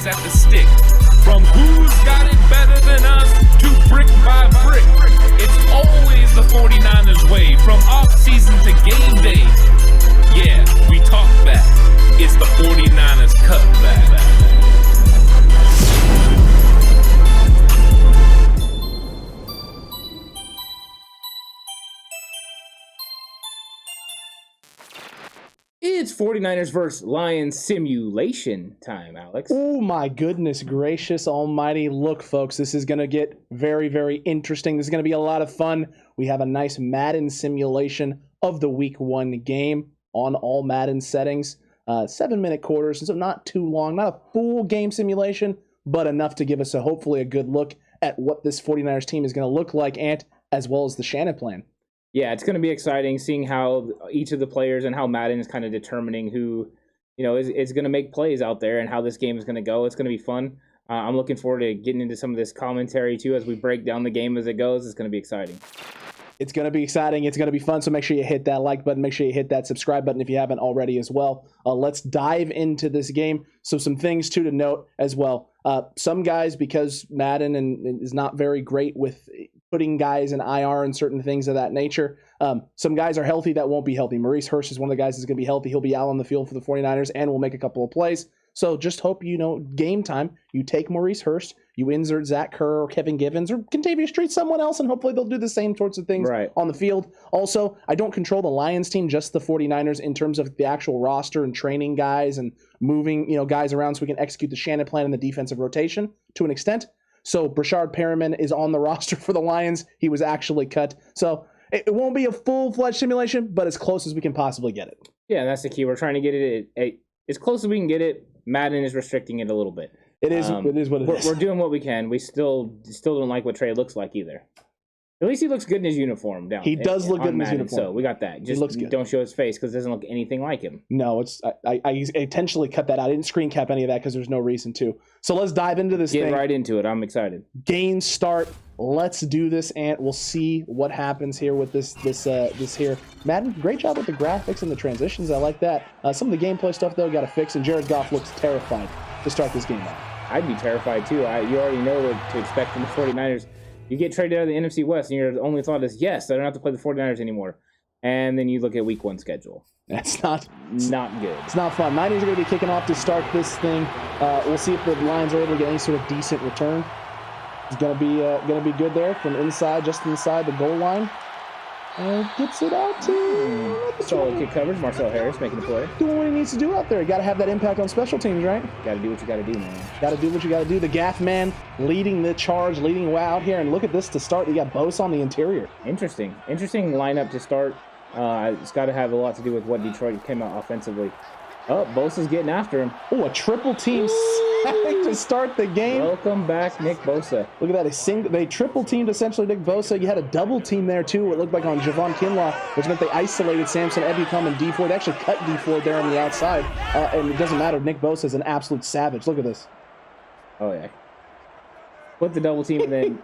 race at the stick. From who's got it better than us to brick by brick. It's always the 49ers way, from off-season to game day. Yeah, we talk back. It's the 49ers Cutback. It's 49ers versus Lions simulation time, Alex. Oh my goodness gracious almighty. Look, folks, this is going to get very, very interesting. This is going to be a lot of fun. We have a nice Madden simulation of the Week 1 game on all Madden settings. 7-minute quarters, so not too long. Not a full game simulation, but enough to give us hopefully a good look at what this 49ers team is going to look like, and as well as the Shanaplan. Yeah, it's going to be exciting seeing how each of the players and how Madden is kind of determining who, is going to make plays out there and how this game is going to go. It's going to be fun. I'm looking forward to getting into some of this commentary too as we break down the game as it goes. It's going to be exciting. It's going to be exciting. It's going to be fun. So make sure you hit that like button. Make sure you hit that subscribe button if you haven't already as well. Let's dive into this game. So some things too to note as well. Some guys, because Madden is not very great with putting guys in IR and certain things of that nature. Some guys are healthy that won't be healthy. Maurice Hurst is one of the guys that's going to be healthy. He'll be out on the field for the 49ers and will make a couple of plays. So just hope, game time, you take Maurice Hurst, you insert Zach Kerr or Kevin Givens or Contavious Street, someone else, and hopefully they'll do the same sorts of things on the field. Also, I don't control the Lions team, just the 49ers in terms of the actual roster and training guys and moving, guys around so we can execute the Shanaplan and the defensive rotation to an extent. So Brashard Perriman is on the roster for the Lions. He was actually cut. So it won't be a full-fledged simulation, but as close as we can possibly get it. Yeah, that's the key. We're trying to get it as close as we can get it. Madden is restricting it a little bit. It is what it is. We're doing what we can. We still don't like what Trey looks like either. At least he looks good in his uniform. He does look good in his uniform. So we got that. Just looks good. Don't show his face because it doesn't look anything like him. No, I intentionally cut that out. I didn't screen cap any of that because there's no reason to. So let's dive into this thing. Get right into it. I'm excited. Game start. Let's do this, and we'll see what happens here with this here. Madden, great job with the graphics and the transitions. I like that. Some of the gameplay stuff, though, got to fix, and Jarred Goff looks terrified to start this game out. I'd be terrified, too. You already know what to expect from the 49ers. You get traded out of the NFC West, and your only thought is, yes, I don't have to play the 49ers anymore. And then you look at Week 1 schedule. That's not good. It's not fun. Niners are going to be kicking off to start this thing. We'll see if the Lions are able to get any sort of decent return. It's going to be good there from inside, just inside the goal line. Gets it out to solid kick coverage. Marcel Harris making the play. Doing what he needs to do out there. You got to have that impact on special teams, right? Got to do what you got to do, man. Got to do what you got to do. The Gaff man leading the charge, leading out here. And look at this to start. You got Bosa on the interior. Interesting lineup to start. It's got to have a lot to do with what Detroit came out offensively. Oh, Bosa's getting after him. Oh, a triple team sack to start the game. Welcome back, Nick Bosa. Look at that. They triple teamed essentially Nick Bosa. You had a double team there, too. It looked like on Javon Kinlaw, which meant they isolated Samson Ebukam and D Ford. They actually cut D Ford there on the outside. And it doesn't matter. Nick Bosa is an absolute savage. Look at this. Oh, yeah. Put the double team and then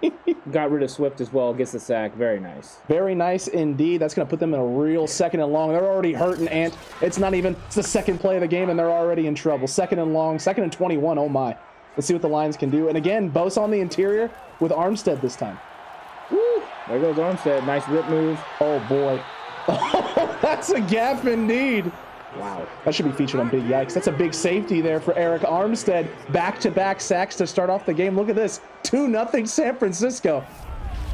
got rid of Swift as well. Gets the sack. Very nice. Very nice indeed. That's going to put them in a real second and long. They're already hurting, Ant. It's the second play of the game, and they're already in trouble. Second and long. Second and 21. Oh, my. Let's see what the Lions can do. And again, Bosa on the interior with Armstead this time. Woo! There goes Armstead. Nice rip move. Oh, boy. Oh, that's a gap indeed. Wow. That should be featured on Big Yikes. That's a big safety there for Eric Armstead. Back-to-back sacks to start off the game. Look at this. 2-0 San Francisco.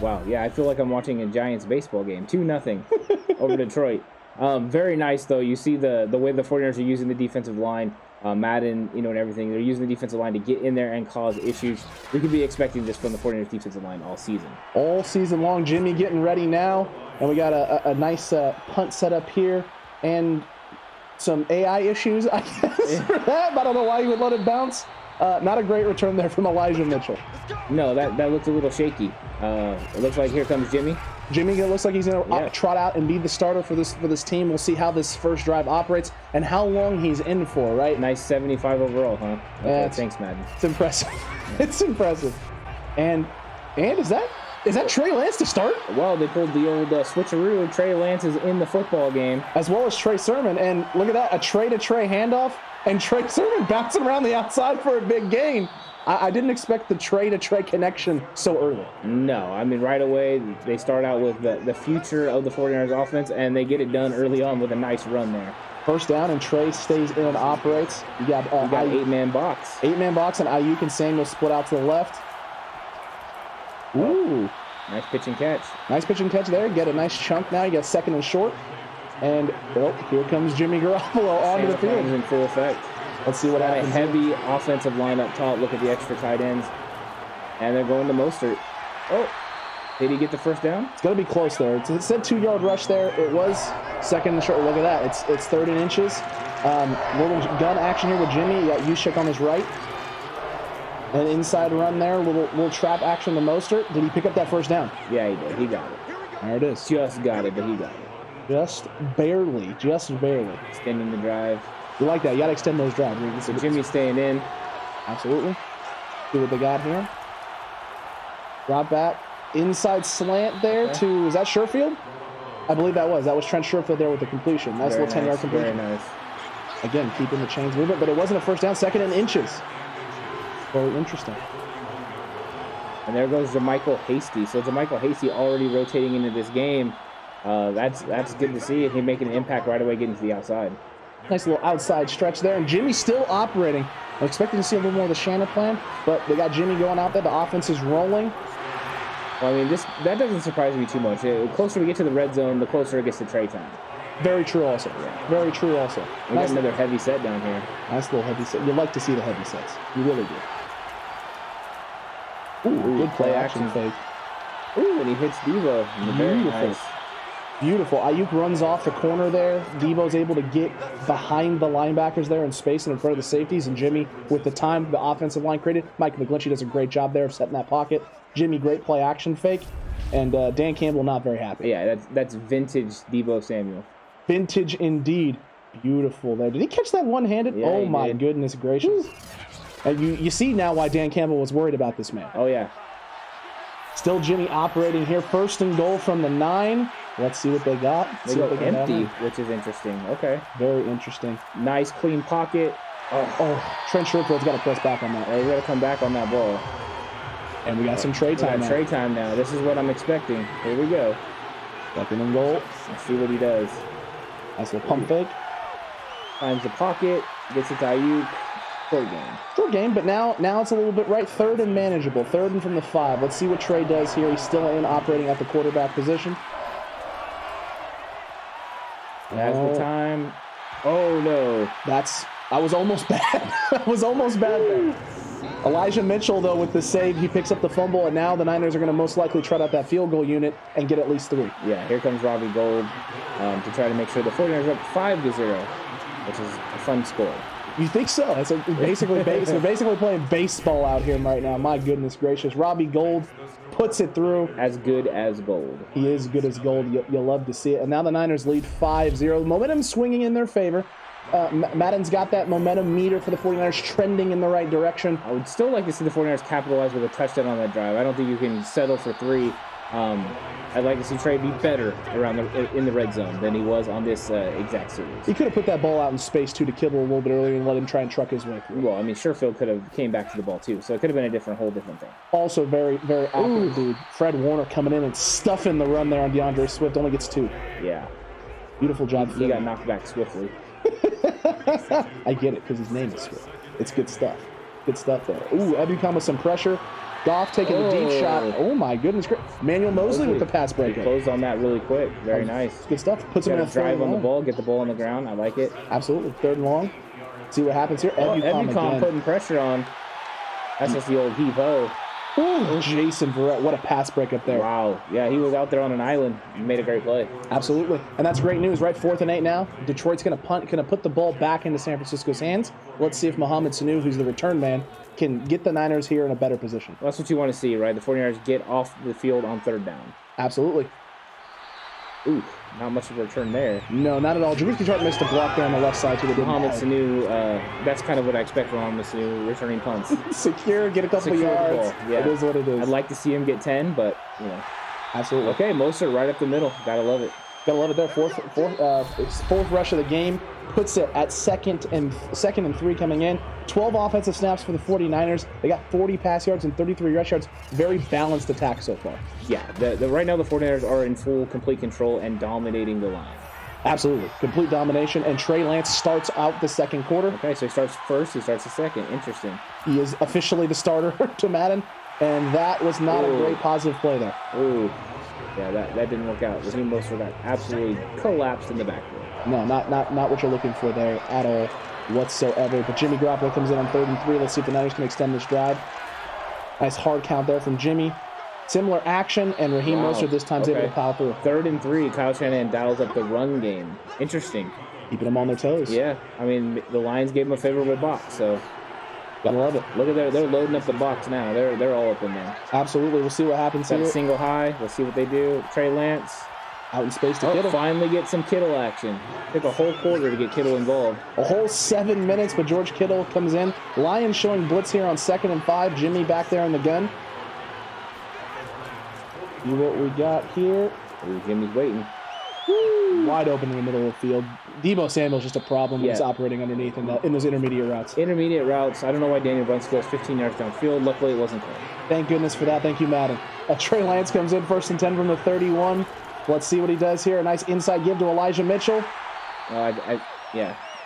Wow. Yeah, I feel like I'm watching a Giants baseball game. 2-0 over Detroit. Very nice, though. You see the way the 49ers are using the defensive line. Madden, and everything. They're using the defensive line to get in there and cause issues. We could be expecting this from the 49ers defensive line all season. All season long. Jimmy getting ready now. And we got a nice punt set up here. And some AI issues, I guess, for that. I don't know why you would let it bounce. Not a great return there from Elijah Mitchell. No, that looks a little shaky. It looks like here comes Jimmy. Jimmy looks like he's going to trot out and be the starter for this team. We'll see how this first drive operates and how long he's in for, right? Nice 75 overall, huh? Okay, thanks, Madden. It's impressive. It's impressive. And is that Trey Lance to start? Well, they pulled the old switcheroo. Trey Lance is in the football game. As well as Trey Sermon. And look at that, a Trey-to-Trey handoff. And Trey Sermon bouncing around the outside for a big gain. I didn't expect the Trey-to-Trey connection so early. No, I mean, right away, they start out with the future of the 49ers offense, and they get it done early on with a nice run there. First down, and Trey stays in and operates. You got 8-man box. 8-man box, and Ayuk and Samuel split out to the left. Ooh. Nice pitch and catch. Nice pitch and catch there. Get a nice chunk now. You got second and short. And, here comes Jimmy Garoppolo onto the field. In full effect. Let's see what happens. A heavy offensive line up top. Look at the extra tight ends. And they're going to Mostert. Oh, did he get the first down? It's going to be close there. It said 2-yard rush there. It was second and short. Look at that. It's 3rd and inches. Little gun action here with Jimmy. You got Juszczyk on his right. An inside run there. Little trap action to Mostert. Did he pick up that first down? Yeah, he did. He got it. There it is. Just got it, but he got it. Just barely. Extending the drive. You like that. You got to extend those drives. So Jimmy's staying in. Absolutely. See what they got here. Drop back. Inside slant there to, is that Sherfield? I believe that was. That was Trent Sherfield there with the completion. Nice little 10-yard completion. Very nice. Again, keeping the chains moving, but it wasn't a first down. 2nd and inches. Very interesting. And there goes JaMychal Hasty. So JaMychal Hasty already rotating into this game. That's good to see. He making an impact right away getting to the outside. Nice little outside stretch there. And Jimmy's still operating. I'm expecting to see a little more of the Shanaplan, but they got Jimmy going out there. The offense is rolling. Well, I mean, that doesn't surprise me too much. The closer we get to the red zone, the closer it gets to Trey time. Very true also. Yeah. Very true also. We got another heavy set down here. Nice little heavy set. You like to see the heavy sets. You really do. Ooh, good play action fake. Ooh, and he hits Devo. Very nice. Beautiful. Ayuk runs off the corner there. Devo's able to get behind the linebackers there in space and in front of the safeties. And Jimmy, with the time the offensive line created, Mike McGlinchey does a great job there of setting that pocket. Jimmy, great play action fake. And Dan Campbell not very happy. Yeah, that's vintage Devo Samuel. Vintage indeed. Beautiful there. Did he catch that one-handed? Yeah, oh, my goodness gracious. And you see now why Dan Campbell was worried about this man. Oh, yeah. Still Jimmy operating here. 1st and goal from the 9. Let's see what they got. They go empty, which is interesting. Okay. Very interesting. Nice, clean pocket. Oh, Trent Sherfield's got to press back on that. He's got to come back on that ball. And we got some Trey time now. Trey time now. This is what I'm expecting. Here we go. 2nd and goal. Let's see what he does. Nice little pump fake. Finds the pocket. Gets it to Ayuk. Short game, but now it's a little bit right. 3rd and manageable. 3rd and from the 5. Let's see what Trey does here. He's still operating at the quarterback position. Has the time. Oh, no. I was almost bad. I was almost bad there. Elijah Mitchell, though, with the save, he picks up the fumble, and now the Niners are going to most likely trot out that field goal unit and get at least 3. Yeah, here comes Robbie Gould to try to make sure the 49ers are up 5-0, which is a fun score. You think so? That's basically they're basically playing baseball out here right now. My goodness gracious. Robbie Gould puts it through. As good as gold. He is good as gold. You'll love to see it. And now the Niners lead 5-0. Momentum swinging in their favor. Madden's got that momentum meter for the 49ers trending in the right direction. I would still like to see the 49ers capitalize with a touchdown on that drive. I don't think you can settle for 3. I'd like to see Trey be better in the red zone than he was on this exact series. He could have put that ball out in space, too, to kibble a little bit earlier and let him try and truck his way through. Well, I mean, Sherfield could have came back to the ball, too, so it could have been a whole different thing. Also very, very accurate, dude. Fred Warner coming in and stuffing the run there on DeAndre Swift. Only gets 2. Yeah. Beautiful job. He got knocked back swiftly. I get it, because his name is Swift. It's good stuff. Good stuff there. Ooh, Ebukam with some pressure. Goff taking the deep shot. Oh, my goodness. Manuel Mosley with the pass breakup. Closed on that really quick. Very nice. Good stuff. Puts him in a drive on the ball, get the ball on the ground. I like it. Absolutely. 3rd and long. See what happens here. Ebukam putting pressure on. That's just the old heave-ho. Ooh, Jason Verrett. What a pass breakup there. Wow. Yeah, he was out there on an island. He made a great play. Absolutely. And that's great news, right? 4th and 8 now. Detroit's going to punt, going to put the ball back into San Francisco's hands. Let's see if Mohamed Sanu, who's the return man, can get the Niners here in a better position. Well, that's what you want to see, right? The 49ers get off the field on 3rd down. Absolutely. Ooh, not much of a return there. No, not at all. Jabriki Sharp missed a block there on the left side. Mohamed Sanu, that's kind of what I expect from Mohamed Sanu, returning punts. Secure, get a couple of yards. Yeah. It is what it is. I'd like to see him get 10, but, you know. Absolutely. Okay, Mostert right up the middle. Gotta love it. Gotta love it there. Fourth rush of the game puts it at second and 3 coming in. 12 offensive snaps for the 49ers. They got 40 pass yards and 33 rush yards. Very balanced attack so far. Yeah, right now the 49ers are in full complete control and dominating the line. Absolutely. Complete domination. And Trey Lance starts out the second quarter. Okay, so he starts first, he starts the second. Interesting. He is officially the starter to Madden, and that was not a great positive play there. Ooh. Yeah, that didn't work out. Raheem Mostert got absolutely collapsed in the backfield. No, not what you're looking for there at all whatsoever. But Jimmy Garoppolo comes in on 3rd and 3. Let's see if the Niners can extend this drive. Nice hard count there from Jimmy. Similar action, and Raheem Mostert this time is able to pile through. 3rd and 3. Kyle Shanahan dials up the run game. Interesting. Keeping them on their toes. Yeah, I mean, the Lions gave him a favorable box, so gotta love it. Look at they're loading up the box now. They're all up in there. Absolutely. We'll see what happens here. Single high. Let's see what they do. Trey Lance. Out in space to Kittle. Finally get some Kittle action. Took a whole quarter to get Kittle involved. A whole 7 minutes, but George Kittle comes in. Lions showing blitz here on 2nd and 5. Jimmy back there in the gun. See what we got here. Ooh, Jimmy's waiting. Woo! Wide open in the middle of the field. Debo Samuel's just a problem when he's operating underneath in those intermediate routes. Intermediate routes. I don't know why Daniel Brunskill goes 15 yards downfield. Luckily, it wasn't called. Thank goodness for that. Thank you, Madden. Trey Lance comes in 1st and 10 from the 31. Let's see what he does here. A nice inside give to Elijah Mitchell. I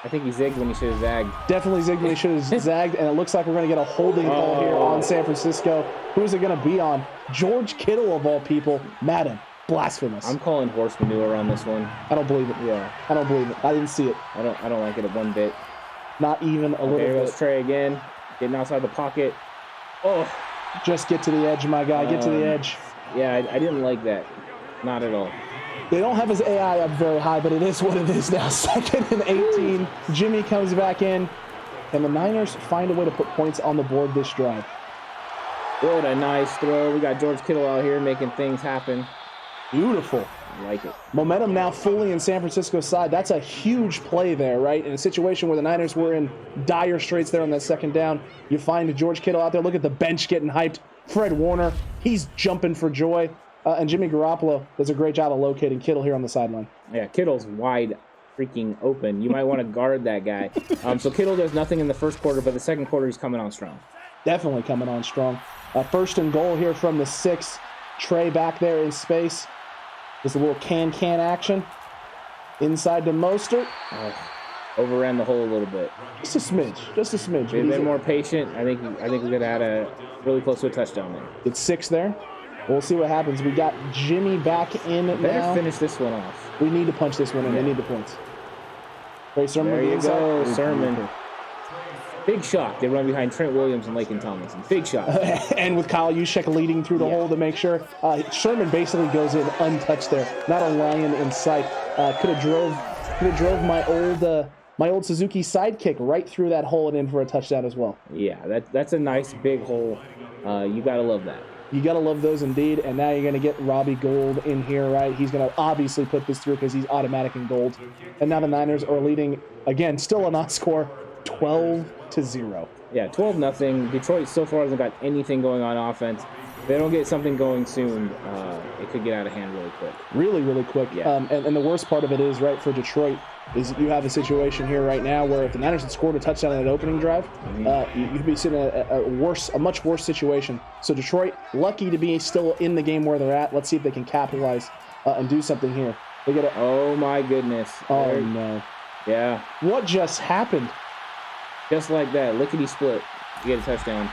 think he zigged when he should have zagged. Definitely zigged when he should have zagged, and it looks like we're going to get a holding call here on San Francisco. Who's it going to be on? George Kittle, of all people. Madden. Blasphemous. I'm calling horse manure on this one. I don't believe it. Yeah. I don't believe it. I didn't see it. I don't like it one bit. Not even a little bit. Here goes Trey again. Getting outside the pocket. Oh. Just get to the edge, my guy. Get to the edge. Yeah, I didn't like that. Not at all. They don't have his AI up very high, but it is what it is now. 2nd and 18. Jimmy comes back in, and the Niners find a way to put points on the board this drive. What a nice throw. We got George Kittle out here making things happen. Beautiful. I like it. Momentum now fully in San Francisco's side. That's a huge play there, right? In a situation where the Niners were in dire straits there on that 2nd down, you find George Kittle out there. Look at the bench getting hyped. Fred Warner, he's jumping for joy. And Jimmy Garoppolo does a great job of locating Kittle here on the sideline. Yeah, Kittle's wide freaking open. You might want to guard that guy. So Kittle does nothing in the 1st quarter, but the 2nd quarter he's coming on strong. Definitely coming on strong. 1st and goal here from the 6. Trey back there in space. Just a little can action. Inside to Mostert. Overran the hole a little bit. Just a smidge. They've been more patient. I think we could have had really close to a touchdown there. It's 6 there. We'll see what happens. We got Jimmy back in now. Better finish this one off. We need to punch this one in. They need the points. Ray Sermon. There you go, Sermon. Big shock. They run behind Trent Williams and Laken Tomlinson. Big shock. And with Kyle Juszczyk leading through the hole to make sure. Sherman basically goes in untouched there. Not a lion in sight. Could have drove my old Suzuki sidekick right through that hole and in for a touchdown as well. Yeah, that's a nice big hole. You gotta love that. You got to love those indeed, and now you're going to get Robbie Gould in here, right? He's going to obviously put this through because he's automatic in gold. And now the Niners are leading, again, still a not score, 12-0. Yeah, 12-0. Detroit so far hasn't got anything going on offense. If they don't get something going soon, it could get out of hand really quick. Really quick. Yeah. And the worst part of it is, right, for Detroit, is you have a situation here right now where if the Niners had scored a touchdown in that opening drive, you'd be sitting in a much worse situation. So Detroit, lucky to be still in the game where they're at. Let's see if they can capitalize and do something here. They get oh my goodness. Oh no. Yeah. What just happened? Just like that, lickety split, you get a touchdown.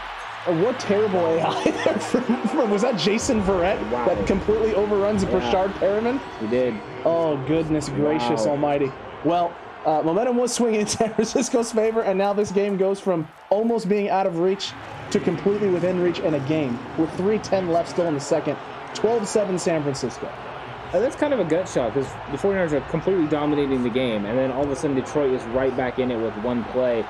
What terrible AI there from was that Jason Verrett that completely overruns Brashard Perriman? He did. Oh, goodness gracious almighty. Well, momentum was swinging in San Francisco's favor, and now this game goes from almost being out of reach to completely within reach in a game with 3:10 left still in the second. 12-7 San Francisco. That's kind of a gut shot because the 49ers are completely dominating the game, and then all of a sudden Detroit is right back in it with one play.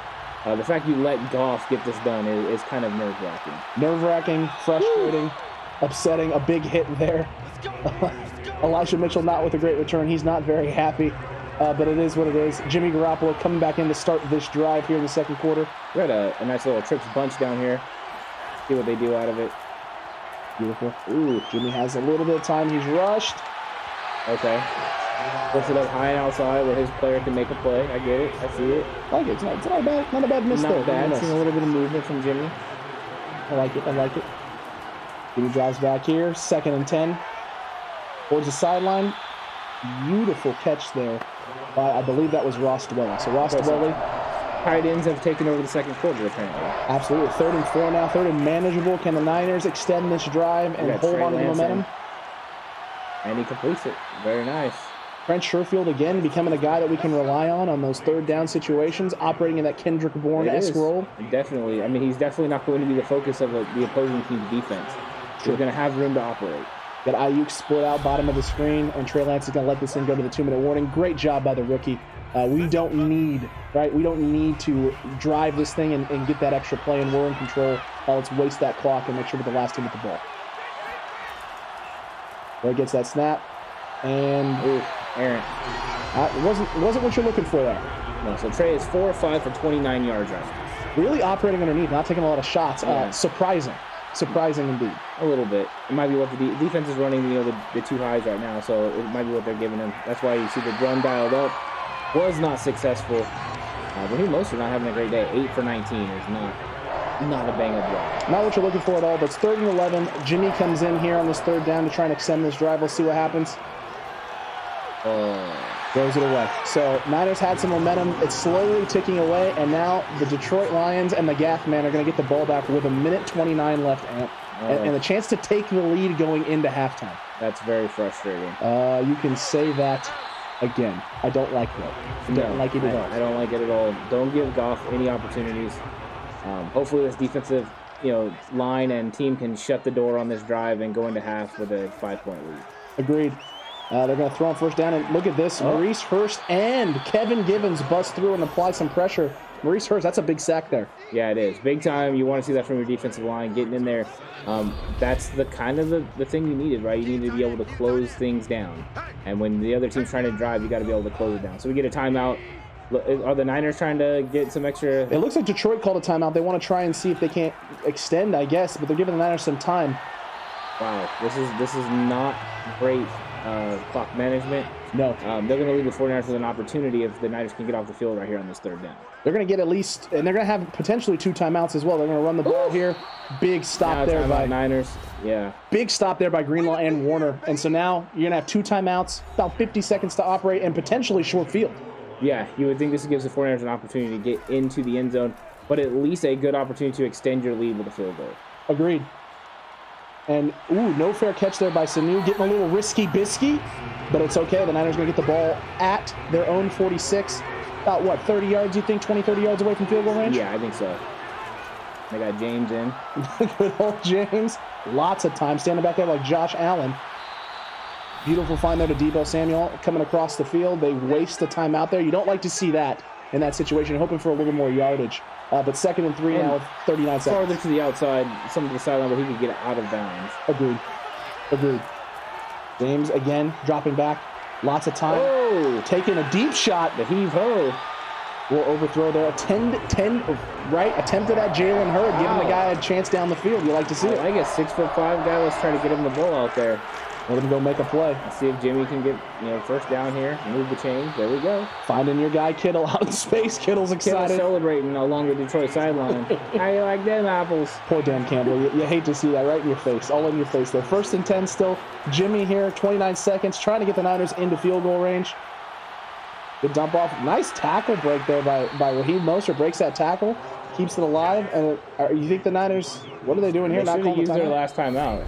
The fact you let Goff get this done is kind of nerve-wracking. Nerve-wracking, frustrating, upsetting, a big hit there. Elijah Mitchell not with a great return. He's not very happy, but it is what it is. Jimmy Garoppolo coming back in to start this drive here in the 2nd quarter. We had a nice little trips bunch down here. See what they do out of it. Beautiful. Ooh, Jimmy has a little bit of time. He's rushed. Okay. Push it up high and outside where his player can make a play. I get it. I see it. I like it. It's not a bad miss there. Not bad. Seeing a little bit of movement from Jimmy. I like it. Jimmy drives back here. 2nd and 10. Towards the sideline. Beautiful catch there by, I believe that was Ross Dwelly. So Ross Dwelly. Tight ends have taken over the second quarter, apparently. Absolutely. 3rd and 4 now. 3rd and manageable. Can the Niners extend this drive and hold on to the momentum? And he completes it. Very nice. Trent Sherfield again becoming a guy that we can rely on those 3rd down situations, operating in that Kendrick Bourne-esque role. Definitely. I mean, he's definitely not going to be the focus of the opposing team's defense. Sure. He's going to have room to operate. Got Ayuk split out bottom of the screen, and Trey Lance is going to let this thing go to the 2-minute warning. Great job by the rookie. We don't need to drive this thing and get that extra play, and we're in control. Let's waste that clock and make sure we're the last team with the ball. Boy gets that snap, and Aaron. It wasn't what you're looking for there. No, so Trey is 4 or 5 for 29 yards right now. Really operating underneath, not taking a lot of shots. Yeah. Surprising indeed. A little bit. It might be what the defense is running, the 2 highs right now, so it might be what they're giving him. That's why you see the run dialed up. Was not successful. Raheem Mostert not having a great day. 8 for 19 is not a bang-up job. Not what you're looking for at all, but it's 3rd and 11. Jimmy comes in here on this 3rd down to try and extend this drive. We'll see what happens. Throws it away. So Niners had some momentum. It's slowly ticking away, and now the Detroit Lions and the Gaff man are going to get the ball back with 1:29 left and a chance to take the lead going into halftime. That's very frustrating. You can say that again. I don't like that. I don't like it at all. I don't like it at all. Don't give Goff any opportunities. Hopefully this defensive line and team can shut the door on this drive and go into half with a 5-point lead. Agreed. They're going to throw on 1st down, and look at this. Maurice Hurst and Kevin Givens bust through and apply some pressure. Maurice Hurst, that's a big sack there. Yeah, it is. Big time. You want to see that from your defensive line, getting in there. That's the kind of the thing you needed, right? You need to be able to close things down. And when the other team's trying to drive, you got to be able to close it down. So we get a timeout. Are the Niners trying to get some extra? It looks like Detroit called a timeout. They want to try and see if they can't extend, I guess, but they're giving the Niners some time. Wow, this is not great clock management. No. They're going to leave the 49ers with an opportunity if the Niners can get off the field right here on this 3rd down. They're going to get at least, and they're going to have potentially 2 timeouts as well. They're going to run the ball here. Big stop there by Niners. Yeah. Big stop there by Greenlaw and Warner. And so now you're going to have 2 timeouts, about 50 seconds to operate, and potentially short field. Yeah, you would think this gives the 49ers an opportunity to get into the end zone, but at least a good opportunity to extend your lead with a field goal. Agreed. And, no fair catch there by Sanu. Getting a little risky-bisky, but it's okay. The Niners going to get the ball at their own 46. About, 30 yards, you think? 20, 30 yards away from field goal range? Yeah, I think so. They got James in. Good old James. Lots of time. Standing back there like Josh Allen. Beautiful find there to Deebo Samuel coming across the field. They waste the time out there. You don't like to see that in that situation. You're hoping for a little more yardage. But 2nd and 3 now with 39 seconds. Farther to the outside, some of the sideline where he could get out of bounds. Agreed. James again dropping back. Lots of time. Oh! Taking a deep shot. The heave-ho. Will overthrow there. Attempted at Jalen Hurd, giving the guy a chance down the field. You like to see it. I guess 6'5" guy. Let's try to get him the ball out there. Let him go make a play. Let's see if Jimmy can get 1st down here. Move the chains. There we go. Finding your guy Kittle out in space. Kittle's excited. Kittle's celebrating along the Detroit sideline. How you like them apples? Poor Dan Campbell. You hate to see that right in your face. All in your face there. 1st and 10 still. Jimmy here, 29 seconds, trying to get the Niners into field goal range. Good dump off. Nice tackle break there by Raheem Mostert. Breaks that tackle. Keeps it alive. And you think the Niners, what are they doing here? They should have used their last time out.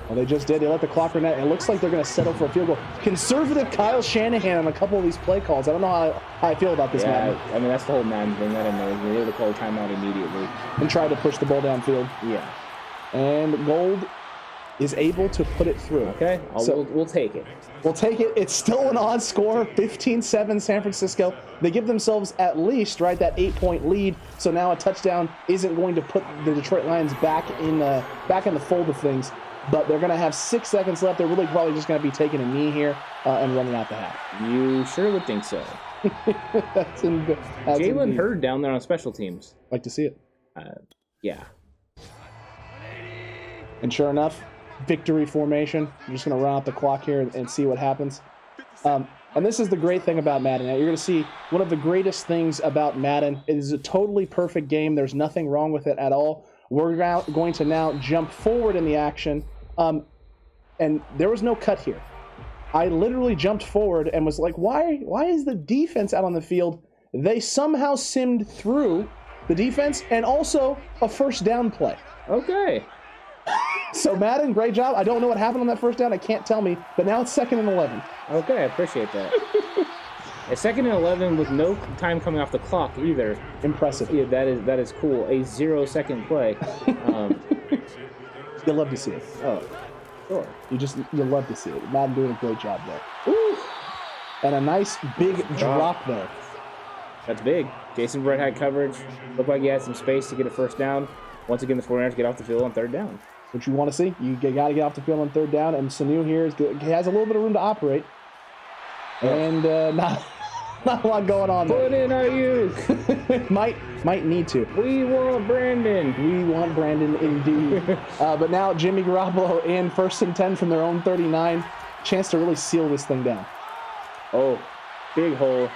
Well, they just did. They let the clock run out. It looks like they're going to settle for a field goal. Conservative Kyle Shanahan on a couple of these play calls. I don't know how I feel about this, man. I mean, that's the whole Madden thing. That annoys me. They were to call a timeout immediately. And try to push the ball downfield. Yeah. And Gold is able to put it through. Okay, we'll take it. We'll take it. It's still an odd score, 15-7 San Francisco. They give themselves at least, that 8-point lead. So now a touchdown isn't going to put the Detroit Lions back in the fold of things. But they're going to have 6 seconds left. They're really probably just going to be taking a knee here and running out the half. You sure would think so. That's Jalen Hurd down there on special teams. Like to see it. Yeah. And sure enough, victory formation. I'm just going to run out the clock here and see what happens. And this is the great thing about Madden. Now, you're going to see one of the greatest things about Madden. It is a totally perfect game. There's nothing wrong with it at all. We're going to now jump forward in the action. And there was no cut here. I literally jumped forward and was like, why is the defense out on the field? They somehow simmed through the defense and also a first down play. Okay. So Madden, great job. I don't know what happened on that first down. I can't tell me. But now it's 2nd and 11. Okay, I appreciate that. A 2nd and 11 with no time coming off the clock either. Impressive. Yeah, that is cool. A 0-second play. You'll love to see it. Oh, sure. You'll love to see it. Madden doing a great job there. Ooh. And a nice big drop there. That's big. Jason Brett had coverage. Looked like he had some space to get a first down. Once again, the 49ers get off the field on 3rd down. What you want to see. You got to get off the field on 3rd down, and Sanu here he has a little bit of room to operate. And not a lot going on there. Put in our youth. might need to. We want Brandon. We want Brandon indeed. But now Jimmy Garoppolo in 1st and 10 from their own 39. Chance to really seal this thing down. Oh, big hole.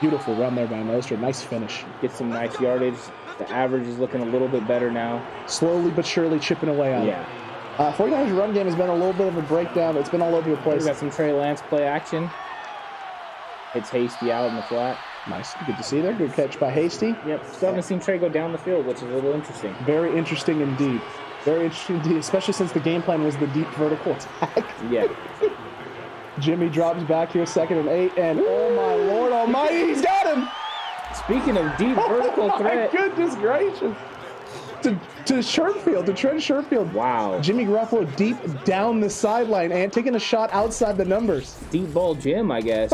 Beautiful run there by Mostert. Nice finish. Get some nice yardage. The average is looking a little bit better now. Slowly but surely chipping away on it. 49ers run game has been a little bit of a breakdown. It's been all over the place. We got some Trey Lance play action. Hits Hasty out in the flat. Nice. Good to see there. Good catch by Hasty. Yep. Still haven't seen Trey go down the field, which is a little interesting. Very interesting indeed. Very interesting indeed, especially since the game plan was the deep vertical attack. Yeah. Jimmy drops back here, 2nd and 8, and oh my Lord almighty, he's got him! Speaking of deep vertical threat. My goodness gracious. To Sherfield, to Trent Sherfield. Wow. Jimmy Garoppolo deep down the sideline and taking a shot outside the numbers. Deep ball Jim, I guess.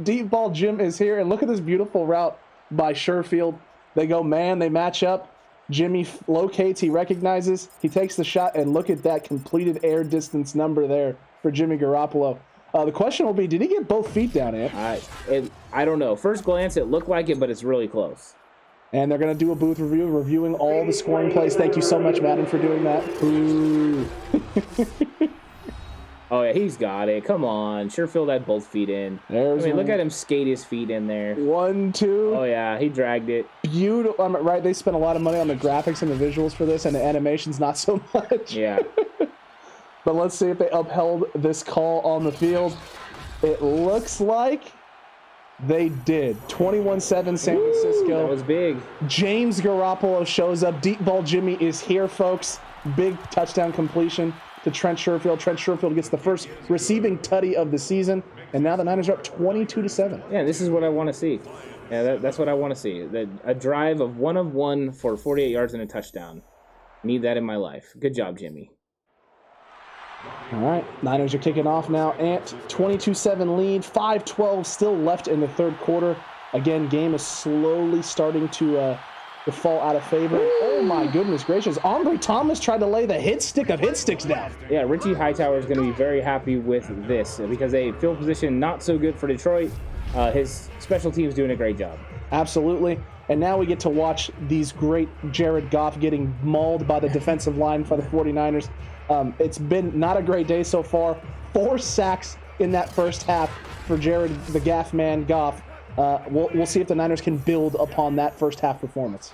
Deep ball Jim is here, and look at this beautiful route by Sherfield. They go man, they match up. Jimmy locates, he recognizes, he takes the shot, and look at that completed air distance number there for Jimmy Garoppolo. The question will be, did he get both feet down, Ant? I don't know. First glance, it looked like it, but it's really close. And they're going to do a booth review, reviewing all the scoring plays. Thank you so much, Madden, for doing that. Oh, yeah, he's got it. Come on. Sherfield had both feet in. Look at him skate his feet in there. 1, 2. Oh, yeah, he dragged it. Beautiful. Right, they spent a lot of money on the graphics and the visuals for this, and the animations not so much. Yeah. But let's see if they upheld this call on the field. It looks like they did. 21-7 San Francisco. That was big. James Garoppolo shows up. Deep ball Jimmy is here, folks. Big touchdown completion to Trent Sherfield. Trent Sherfield gets the first receiving tutty of the season. And now the Niners are up 22-7. Yeah, this is what I want to see. Yeah, that's what I want to see. A drive of 1 for 48 yards and a touchdown. Need that in my life. Good job, Jimmy. All right, Niners are kicking off now. Ant, 22-7 lead, 5:12 still left in the 3rd quarter. Again, game is slowly starting to fall out of favor. Oh my goodness gracious! Ombre Thomas tried to lay the hit stick of hit sticks down. Yeah, Richie Hightower is going to be very happy with this because a field position not so good for Detroit. His special team's doing a great job. Absolutely. And now we get to watch these great Jarred Goff getting mauled by the defensive line for the 49ers. It's been not a great day so far. 4 sacks in that first half for Jarred, the Gaff man, Goff. We'll see if the Niners can build upon that first half performance.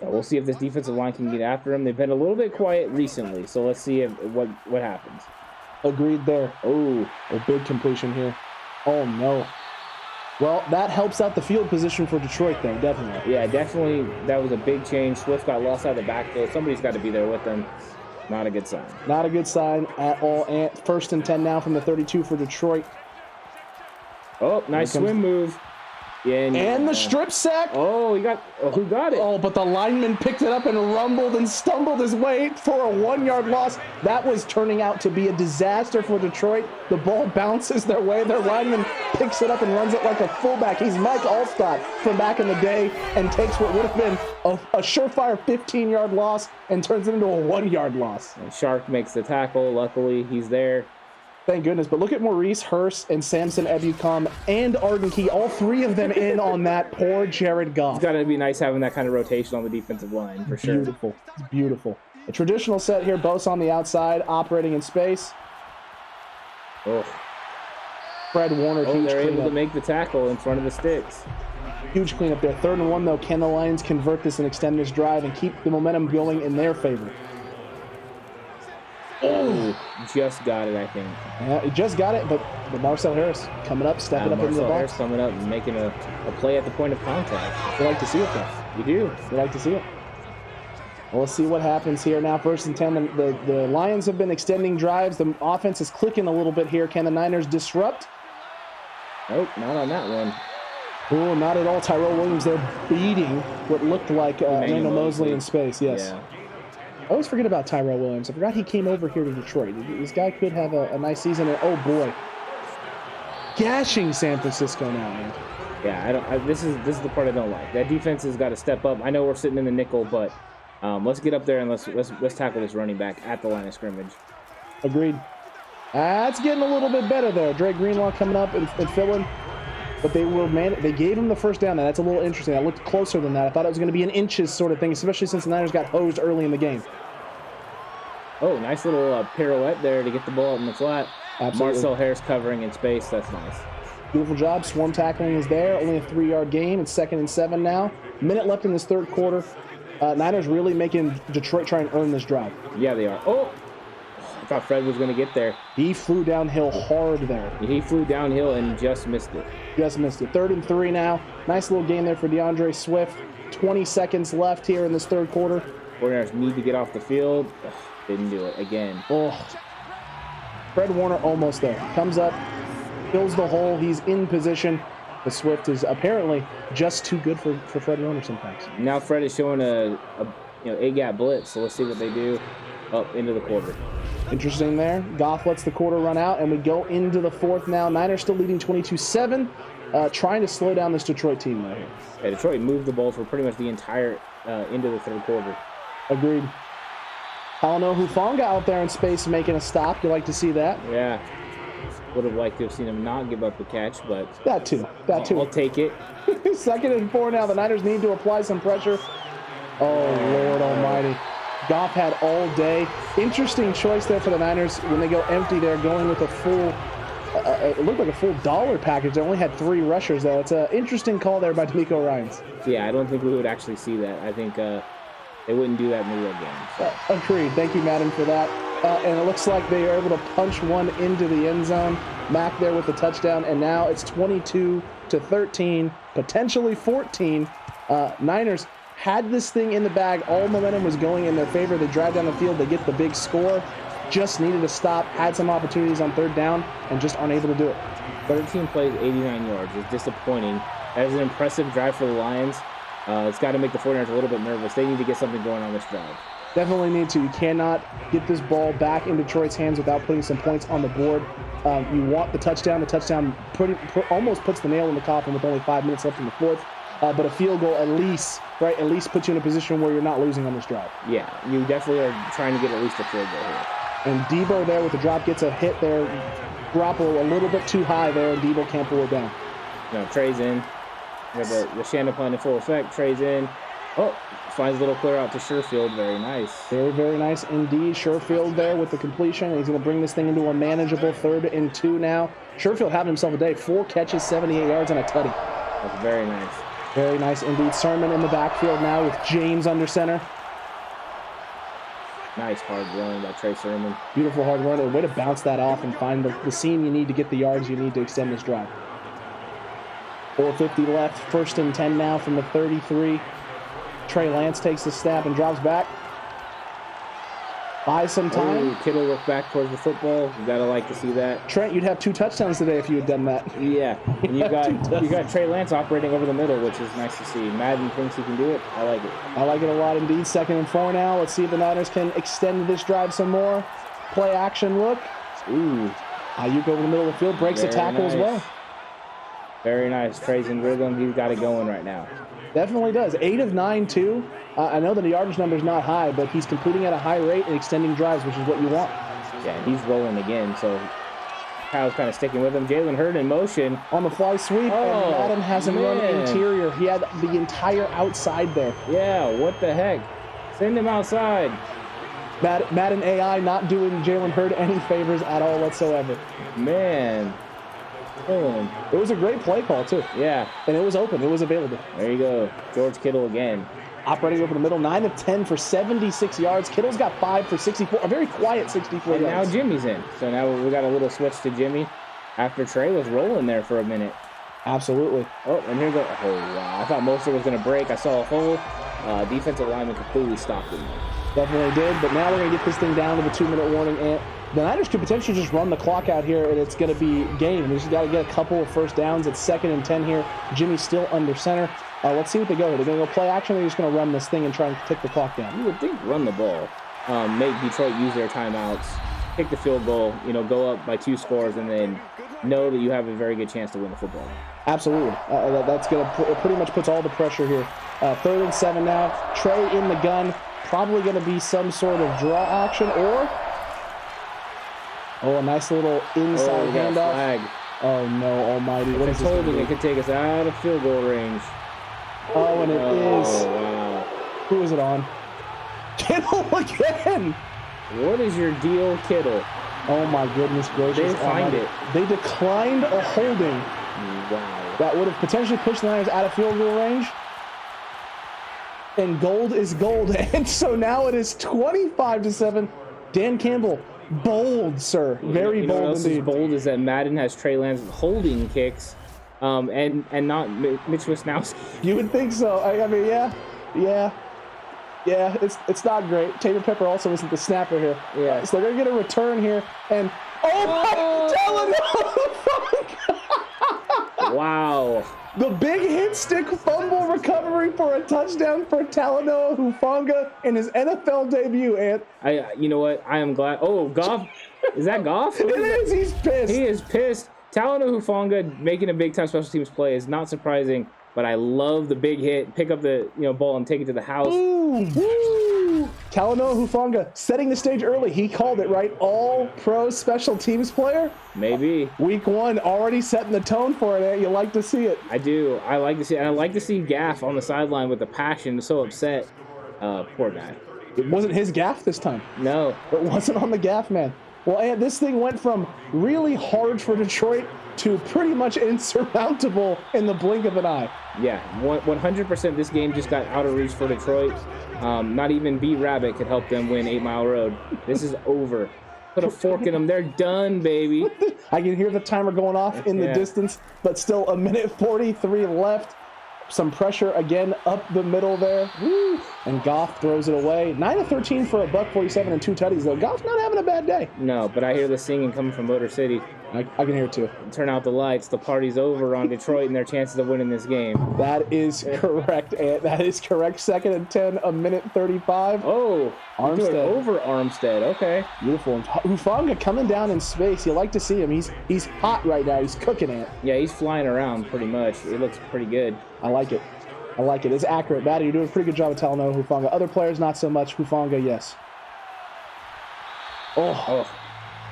Yeah, we'll see if this defensive line can get after him. They've been a little bit quiet recently, so let's see what happens. Agreed there. Oh, a big completion here. Oh, no. Well, that helps out the field position for Detroit, though, definitely. Yeah, definitely. That was a big change. Swift got lost out of the backfield. Somebody's got to be there with them. Not a good sign. Not a good sign at all. And 1st and 10 now from the 32 for Detroit. Oh, nice swim move. Yeah, and the strip sack. Oh, who got it? Oh, but the lineman picked it up and rumbled and stumbled his way for a 1-yard loss. That was turning out to be a disaster for Detroit. The ball bounces their way. Their lineman picks it up and runs it like a fullback. He's Mike Allstott from back in the day and takes what would have been a surefire 15-yard loss and turns it into a 1-yard loss. And Shark makes the tackle. Luckily, he's there. Thank goodness. But look at Maurice Hurst and Samson Ebukam and Arden Key, all 3 of them in on that poor Jarred Goff. It's got to be nice having that kind of rotation on the defensive line, for sure. Beautiful. It's beautiful. A traditional set here, Bose on the outside, operating in space. Oh. Fred Warner, huge they're able cleanup. to make the tackle in front of the sticks. Huge cleanup there. 3rd and 1, though. Can the Lions convert this and extend this drive and keep the momentum going in their favor? Oh, just got it, I think. Yeah, he just got it, but Marcel Harris coming up, stepping up into the Marcel Harris box. coming up and making a play at the point of contact. You like to see it, though. You do. You like to see it. Well, let's see what happens here now. 1st and 10. The Lions have been extending drives. The offense is clicking a little bit here. Can the Niners disrupt? Nope, not on that one. Oh, not at all. Tyrell Williams there beating what looked like Emmanuel Mosley in space. Yes. Yeah. I always forget about Tyrell Williams. I forgot he came over here to Detroit. This guy could have a nice season. And, oh, boy. Gashing San Francisco now, man. Yeah, this is the part I don't like. That defense has got to step up. I know we're sitting in the nickel, but let's get up there and let's tackle this running back at the line of scrimmage. Agreed. That's getting a little bit better there. Dre Greenlaw coming up and filling. But they gave him the first down. Now, that's a little interesting. I looked closer than that. I thought it was going to be an inches sort of thing, especially since the Niners got hosed early in the game. Oh, nice little pirouette there to get the ball up in the flat. Absolutely. Marcel Harris covering in space. That's nice. Beautiful job. Swarm tackling is there. Only a 3-yard gain. It's 2nd and 7 now. Minute left in this 3rd quarter. Niners really making Detroit try and earn this drive. Yeah, they are. Oh, I thought Fred was going to get there. He flew downhill hard there. He flew downhill and just missed it. Just missed it. 3rd and 3 now. Nice little game there for DeAndre Swift. 20 seconds left here in this 3rd quarter. 49ers need to get off the field. Ugh, didn't do it again. Oh, Fred Warner almost there. Comes up, fills the hole. He's in position. But Swift is apparently just too good for Fred Warner sometimes. Now Fred is showing a A-gap blitz, so let's see what they do up into the quarter. Interesting there. Goff lets the quarter run out, and we go into the 4th now. Niners still leading 22-7, trying to slow down this Detroit team right here. Yeah, Detroit moved the ball for pretty much the entire into the 3rd quarter. Agreed. Talanoa Hufanga out there in space making a stop. You like to see that? Yeah. Would have liked to have seen him not give up the catch, but That too. I'll take it. 2nd and 4 now. The Niners need to apply some pressure. Oh, Lord almighty. Goff had all day. Interesting choice there for the Niners when they go empty there, going with a full, it looked like a full dollar package. They only had 3 rushers, though. It's an interesting call there by DeMeco Ryans. Yeah, I don't think we would actually see that. I think they wouldn't do that in the real game. So. Agreed. Thank you, Madden, for that. And it looks like they are able to punch one into the end zone. Mack there with the touchdown, and now it's 22-13, potentially 14. Niners had this thing in the bag. All momentum was going in their favor. They drive down the field. They get the big score. Just needed to stop. Had some opportunities on 3rd down and just unable to do it. 13 plays, 89 yards. It's disappointing. That is an impressive drive for the Lions. It's got to make the 49ers a little bit nervous. They need to get something going on this drive. Definitely need to. You cannot get this ball back in Detroit's hands without putting some points on the board. You want the touchdown. The touchdown almost puts the nail in the coffin with only 5 minutes left in the 4th. But a field goal at least puts you in a position where you're not losing on this drive. Yeah, you definitely are trying to get at least a field goal here. And Debo there with the drop gets a hit there. Garoppolo a little bit too high there, and Debo can't pull it down. No, Trey's in. We have the Shanaplan in full effect. Trey's in. Oh, finds a little clear out to Sherfield. Very nice. Very, very nice indeed. Sherfield there with the completion. He's going to bring this thing into a manageable 3rd and 2 now. Sherfield having himself a day. 4 catches, 78 yards, and a tutty. That's very nice. Very nice indeed. Sermon in the backfield now with James under center. Nice hard run by Trey Sermon. Beautiful hard run. A way to bounce that off and find the seam you need to get the yards you need to extend this drive. 4:50 left. 1st and 10 now from the 33. Trey Lance takes the snap and drops back. Buys some time. Ooh, Kittle looked back towards the football. You gotta like to see that. Trent, you'd have 2 touchdowns today if you had done that. Yeah, and you got Trey Lance operating over the middle, which is nice to see. Madden thinks he can do it. I like it. I like it a lot indeed. 2nd and 4 now. Let's see if the Niners can extend this drive some more. Play action look. Ooh, Ayuk over the middle of the field breaks a tackle as well. Very nice. Trey's in rhythm. He's got it going right now. Definitely does. 8 of 9 too. I know that the yardage number is not high, but he's completing at a high rate and extending drives, which is what you want. Yeah, he's rolling again, so Kyle's kind of sticking with him. Jalen Hurd in motion. On the fly sweep, and Madden has him run interior. He had the entire outside there. Yeah, what the heck? Send him outside. Madden AI not doing Jalen Hurd any favors at all whatsoever. Man. Boom. It was a great play call, too. Yeah. And it was open. It was available. There you go. George Kittle again. Operating over the middle, 9 of 10 for 76 yards. Kittle's got 5 for 64. A very quiet 64 And yards. now Jimmy's in. So now we got a little switch to Jimmy after Trey was rolling there for a minute. Absolutely. Oh, and here goes. Oh, wow. I thought Mostert was going to break. I saw a hole. Defensive lineman completely stopped him. Definitely did. But now we're going to get this thing down to the 2-minute warning. And the Niners could potentially just run the clock out here, and it's going to be game. We just got to get a couple of first downs. It's 2nd and 10 here. Jimmy's still under center. Let's see what they go here. They're going to go play action, or they're just going to run this thing and try and tick the clock down? You would think run the ball. Make Detroit use their timeouts. Kick the field goal. Go up by 2 scores, and then know that you have a very good chance to win the football. Absolutely. That's going to pretty much puts all the pressure here. 3rd and 7 now. Trey in the gun. Probably going to be some sort of draw action or... Oh, a nice little inside handoff. Flag. Oh, no almighty. What is this holding? It could take us out of field goal range. Oh, and it is. Oh, wow. Who is it on? Kittle again. What is your deal, Kittle? Oh, my goodness gracious. They didn't find it. They declined a holding. Wow. That would have potentially pushed the Niners out of field goal range. And gold is gold. And so now it is 25-7. Dan Campbell, bold, sir. Very bold what else indeed. is bold is that Madden has Trey Lance holding kicks, and not Mitch Wisnowski. You would think so. I mean, yeah. It's not great. Tater Pepper also isn't the snapper here. Yeah. So they're gonna get a return here, and Wow. The big hit stick fumble recovery for a touchdown for Talanoa Hufanga in his NFL debut, Ant. You know what? I am glad. Oh, Goff. Is that Goff? It is. He's pissed. He is pissed. Talanoa Hufanga making a big time special teams play is not surprising, but I love the big hit. Pick up the ball and take it to the house. Boom. Woo. Talanoa Hufanga setting the stage early. He called it, right? All-pro special teams player? Maybe. Week 1 already setting the tone for it, Ant. You like to see it. I do. I like to see it. And I like to see Gaff on the sideline with the passion, so upset. Poor guy. It wasn't his gaff this time. No. It wasn't on the gaff, man. Well, Ant, this thing went from really hard for Detroit to pretty much insurmountable in the blink of an eye. Yeah, 100% this game just got out of reach for Detroit. Not even B Rabbit could help them win 8 Mile Road. This is over. Put a fork in them. They're done, baby. I can hear the timer going off in the distance, but still 1:43 left. Some pressure again up the middle there. Woo. And Goff throws it away. 9 of 13 for a $147 and 2 tutties, though. Goff's not having a bad day. No, but I hear the singing coming from Motor City. I can hear it too. Turn out the lights. The party's over on Detroit and their chances of winning this game. That is correct, Ant. That is correct. 2nd and 10, 1:35. Oh, Armstead. Over Armstead. Okay. Beautiful. Hufanga coming down in space. You like to see him. He's hot right now. He's cooking it. Yeah, he's flying around pretty much. It looks pretty good. I like it. It's accurate. Batty, you're doing a pretty good job of Talanoa Hufanga. Other players, not so much. Hufanga, yes. Oh.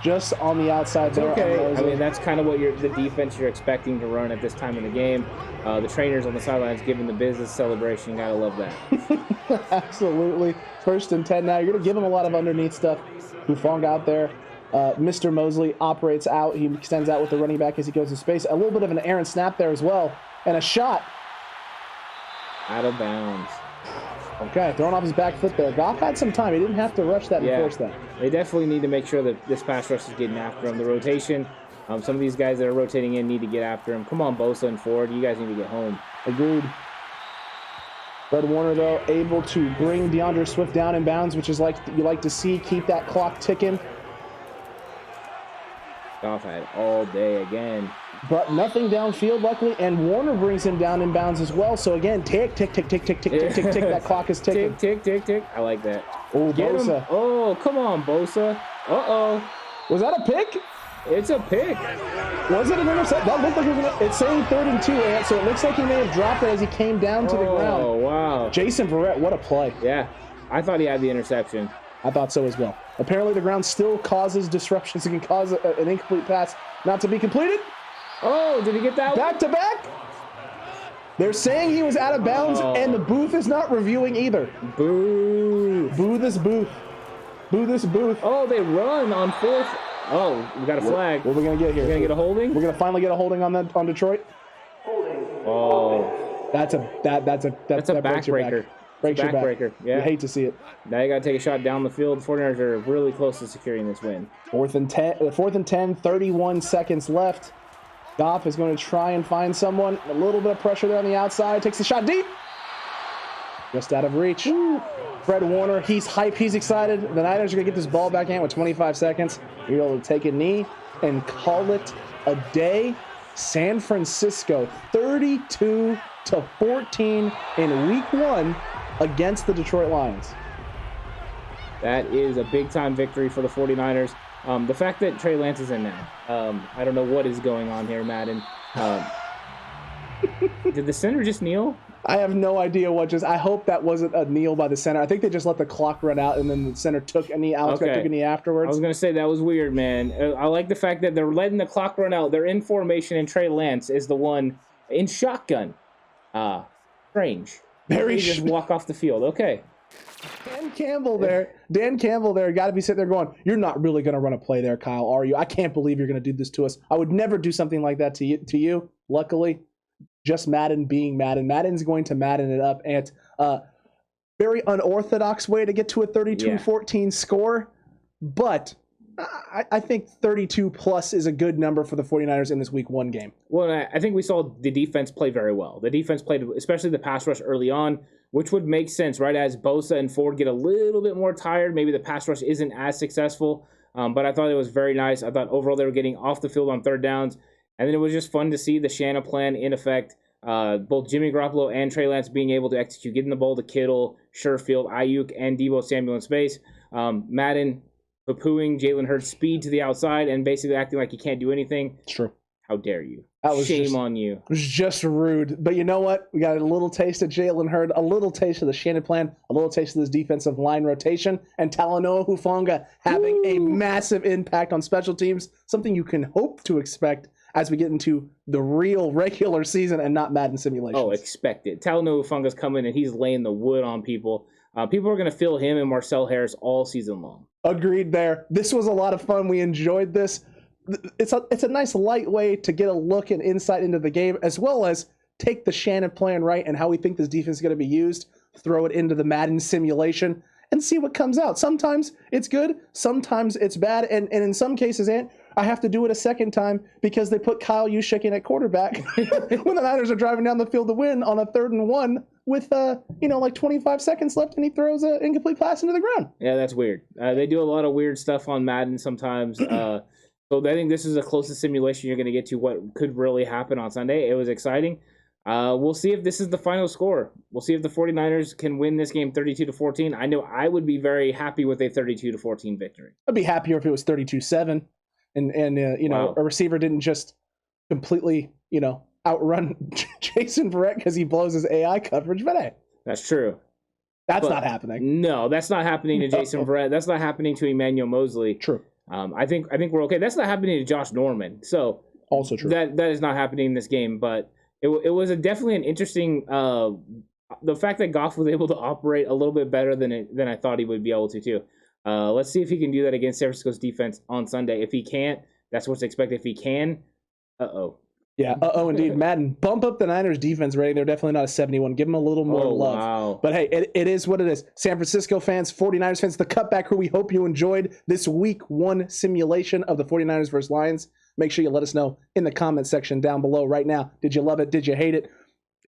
Just on the outside there. Okay. I mean, that's kind of what the defense you're expecting to run at this time of the game. The trainers on the sidelines giving the business celebration. Gotta love that. Absolutely. 1st and 10 now. You're going to give him a lot of underneath stuff. Hufanga out there. Mr. Mosley operates out. He extends out with the running back as he goes to space. A little bit of an errant snap there as well. And a shot. Out of bounds. Okay, throwing off his back foot there. Goff had some time. He didn't have to rush that and force that. They definitely need to make sure that this pass rush is getting after him. The rotation, some of these guys that are rotating in need to get after him. Come on, Bosa and Ford. You guys need to get home. Agreed. Fred Warner, though, able to bring DeAndre Swift down in bounds, which is like you like to see. Keep that clock ticking. Goff had all day again. But nothing downfield, luckily, and Warner brings him down in bounds as well. So again, tick, tick, tick, tick, tick, tick, tick, tick, tick. That clock is ticking. Tick, tick, tick, tick. I like that. Oh, Bosa. Oh, come on, Bosa. Uh-oh. Was that a pick? It's a pick. Was it an intercept? That looked like it was it's saying 3rd and 2, Ant, so it looks like he may have dropped it as he came down to the ground. Oh, wow. Jason Verrett, what a play. Yeah, I thought he had the interception. I thought so as well. Apparently the ground still causes disruptions. It can cause an incomplete pass not to be completed. Oh, did he get that back to back? They're saying he was out of bounds, and the booth is not reviewing either. Boo. Boo this booth. Boo this booth. Oh, they run on 4th. Oh, we got a flag. What are we going to get here? We're going to get a holding? We're going to finally get a holding on Detroit. Oh. That's a backbreaker. Breaks your back. Backbreaker. Yeah. You hate to see it. Now you got to take a shot down the field. 49ers are really close to securing this win. 4th and 10, 31 seconds left. Goff is going to try and find someone. A little bit of pressure there on the outside. Takes the shot deep. Just out of reach. Ooh. Fred Warner, he's hype. He's excited. The Niners are going to get this ball back in with 25 seconds. You're able to take a knee and call it a day. San Francisco, 32-14 in Week 1 against the Detroit Lions. That is a big-time victory for the 49ers. The fact that Trey Lance is in now, I don't know what is going on here, Madden. Did the center just kneel? I have no idea what just. I hope that wasn't a kneel by the center. I think they just let the clock run out, and then the center took a knee. Alex took a knee afterwards. I was going to say that was weird, man. I like the fact that they're letting the clock run out. They're in formation, and Trey Lance is the one in shotgun. Strange. Very just walk off the field. Okay. Dan Campbell there, got to be sitting there going, "You're not really going to run a play there, Kyle, are you? I can't believe you're going to do this to us. I would never do something like that to you. Luckily, just Madden being Madden. Madden's going to Madden it up, and very unorthodox way to get to a 32-14 score, but I think 32 plus is a good number for the 49ers in this Week 1 game. Well, I think we saw the defense play very well. The defense played, especially the pass rush early on, which would make sense, right? As Bosa and Ford get a little bit more tired, maybe the pass rush isn't as successful, but I thought it was very nice. I thought overall they were getting off the field on third downs, and then it was just fun to see the Shanaplan in effect. Both Jimmy Garoppolo and Trey Lance being able to execute, getting the ball to Kittle, Sherfield, Ayuk, and Deebo Samuel in space. Madden poo-pooing Jalen Hurts' speed to the outside and basically acting like he can't do anything. It's true. How dare you? Shame on you. It was just rude. But you know what? We got a little taste of Jalen Hurts, a little taste of the Shanaplan, a little taste of this defensive line rotation, and Talanoa Hufanga having a massive impact on special teams, something you can hope to expect as we get into the real regular season and not Madden Simulation. Oh, expect it. Talanoa Hufanga's coming and he's laying the wood on people. People are going to feel him and Marcel Harris all season long. Agreed there. This was a lot of fun. We enjoyed this. It's a nice light way to get a look and insight into the game, as well as take the Shanaplan right and how we think this defense is going to be used, throw it into the Madden Simulation, and see what comes out. Sometimes it's good, sometimes it's bad, and in some cases, Ant, I have to do it a second time because they put Kyle Juszczyk in at quarterback when the Niners are driving down the field to win on a 3rd and 1 with like 25 seconds left, and he throws an incomplete pass into the ground. Yeah, that's weird. They do a lot of weird stuff on Madden sometimes. So I think this is the closest simulation you're going to get to what could really happen on Sunday. It was exciting. We'll see if this is the final score. We'll see if the 49ers can win this game 32-14. I know I would be very happy with a 32-14 victory. I'd be happier if it was 32-7 and Wow. a receiver didn't just completely, outrun Jason Verrett because he blows his AI coverage. But hey, That's true. That's not happening. No, that's not happening to Jason Verrett. That's not happening to Emmanuel Mosley. True. I think we're okay. That's not happening to Josh Norman. So also true. That is not happening in this game. But it was definitely an interesting. The fact that Goff was able to operate a little bit better than I thought he would be able to too. Let's see if he can do that against San Francisco's defense on Sunday. If he can't, that's what's expected. If he can, Yeah, indeed. Madden, bump up the Niners defense rating. They're definitely not a 71. Give them a little more love. Wow. But hey, it is what it is. San Francisco fans, 49ers fans, the Cutback crew, we hope you enjoyed this Week 1 simulation of the 49ers versus Lions. Make sure you let us know in the comment section down below right now. Did you love it? Did you hate it?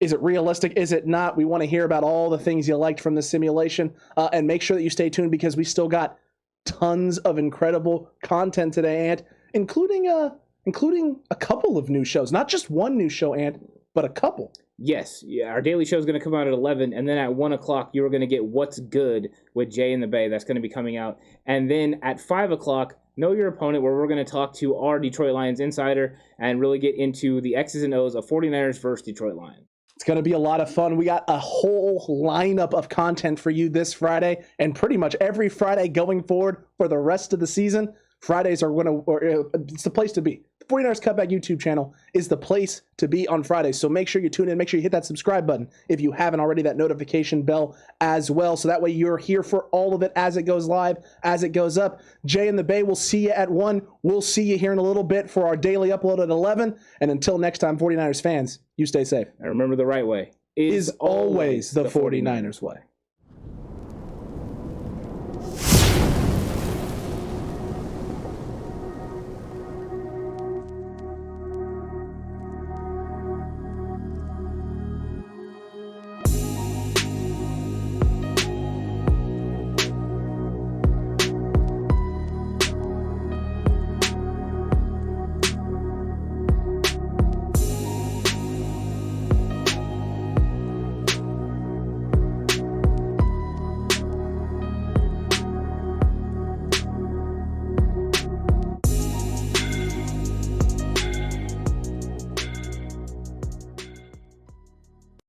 Is it realistic? Is it not? We want to hear about all the things you liked from the simulation. And make sure that you stay tuned because we still got tons of incredible content today, and including a couple of new shows. Not just one new show, but a couple. Yes. Yeah, our daily show is going to come out at 11, and then at 1 o'clock, you're going to get What's Good with Jay in the Bay. That's going to be coming out. And then at 5 o'clock, Know Your Opponent, where we're going to talk to our Detroit Lions insider and really get into the X's and O's of 49ers versus Detroit Lions. It's going to be a lot of fun. We got a whole lineup of content for you this Friday and pretty much every Friday going forward for the rest of the season. Fridays it's the place to be. The 49ers Cutback YouTube channel is the place to be on Fridays. So make sure you tune in. Make sure you hit that subscribe button if you haven't already, that notification bell as well. So that way you're here for all of it as it goes live, as it goes up. Jay and the Bay, we'll see you at 1. We'll see you here in a little bit for our daily upload at 11. And until next time, 49ers fans, you stay safe. And remember, the right way is always the 49ers way.